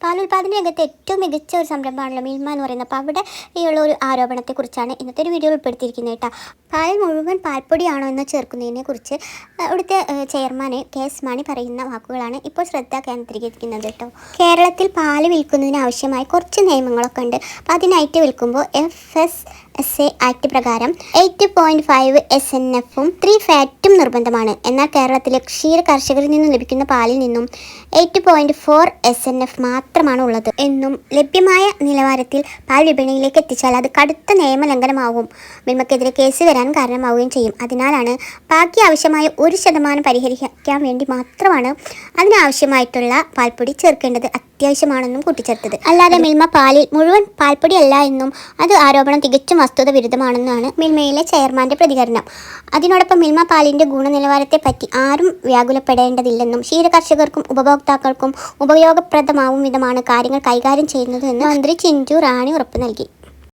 പാലുൽപാദന രംഗത്തെ ഏറ്റവും മികച്ച ഒരു സംരംഭമാണല്ലോ മിൽമ എന്ന് പറയുന്നത്. അപ്പോൾ അവിടെ ഉള്ള ഒരു ആരോപണത്തെക്കുറിച്ചാണ് ഇന്നത്തെ ഒരു വീഡിയോയിൽ ഉൾപ്പെടുത്തിയിരിക്കുന്നത് കേട്ടോ. പാലിൽ മുഴുവൻ പാൽപ്പൊടിയാണോ എന്ന് ചേർക്കുന്നതിനെ കുറിച്ച് അവിടുത്തെ ചെയർമാൻ KS മാണി പറയുന്ന വാക്കുകളാണ് ഇപ്പോൾ ശ്രദ്ധ കേന്ദ്രീകരിക്കുന്നത് കേട്ടോ. കേരളത്തിൽ പാല് വിൽക്കുന്നതിന് ആവശ്യമായി കുറച്ച് നിയമങ്ങളൊക്കെ ഉണ്ട്. അപ്പോൾ അതിനായിട്ട് വിൽക്കുമ്പോൾ FSSA ആക്ട് പ്രകാരം 8.5 SNF-ഉം 3 ഫാറ്റും നിർബന്ധമാണ്. എന്നാൽ കേരളത്തിലെ ക്ഷീര കർഷകരിൽ നിന്നും ലഭിക്കുന്ന പാലിൽ നിന്നും 8.4 SNF മാത്രമാണ് ഉള്ളത് എന്നും ലഭ്യമായ നിലവാരത്തിൽ പാൽ വിപണിയിലേക്ക് എത്തിച്ചാൽ അത് കടുത്ത നിയമലംഘനമാവും, മിൽമയ്ക്കെതിരെ കേസ് വരാൻ കാരണമാവുകയും ചെയ്യും. അതിനാലാണ് ബാക്കി ആവശ്യമായ 1% പരിഹരിക്കാൻ വേണ്ടി മാത്രമാണ് അതിനാവശ്യമായിട്ടുള്ള പാൽപ്പൊടി ചേർക്കേണ്ടത് അത്യാവശ്യമാണെന്നും കൂട്ടിച്ചേർത്തത്. അല്ലാതെ മിൽമ പാലിൽ മുഴുവൻ പാൽപ്പൊടിയല്ല എന്നും അത് ആരോപണം തികച്ചും വസ്തുത വിരുദ്ധമാണെന്നാണ് മിൽമയിലെ ചെയർമാൻ്റെ പ്രതികരണം. അതിനോടൊപ്പം മിൽമ പാലിൻ്റെ ഗുണനിലവാരത്തെ പറ്റി ആരും വ്യാകുലപ്പെടേണ്ടതില്ലെന്നും ക്ഷീരകർഷകർക്കും ഉപഭോക്താക്കൾക്കും ഉപയോഗപ്രദമാവും വിധമാണ് കാര്യങ്ങൾ കൈകാര്യം ചെയ്യുന്നതെന്ന് മന്ത്രി ചിഞ്ചു റാണി ഉറപ്പു നൽകി.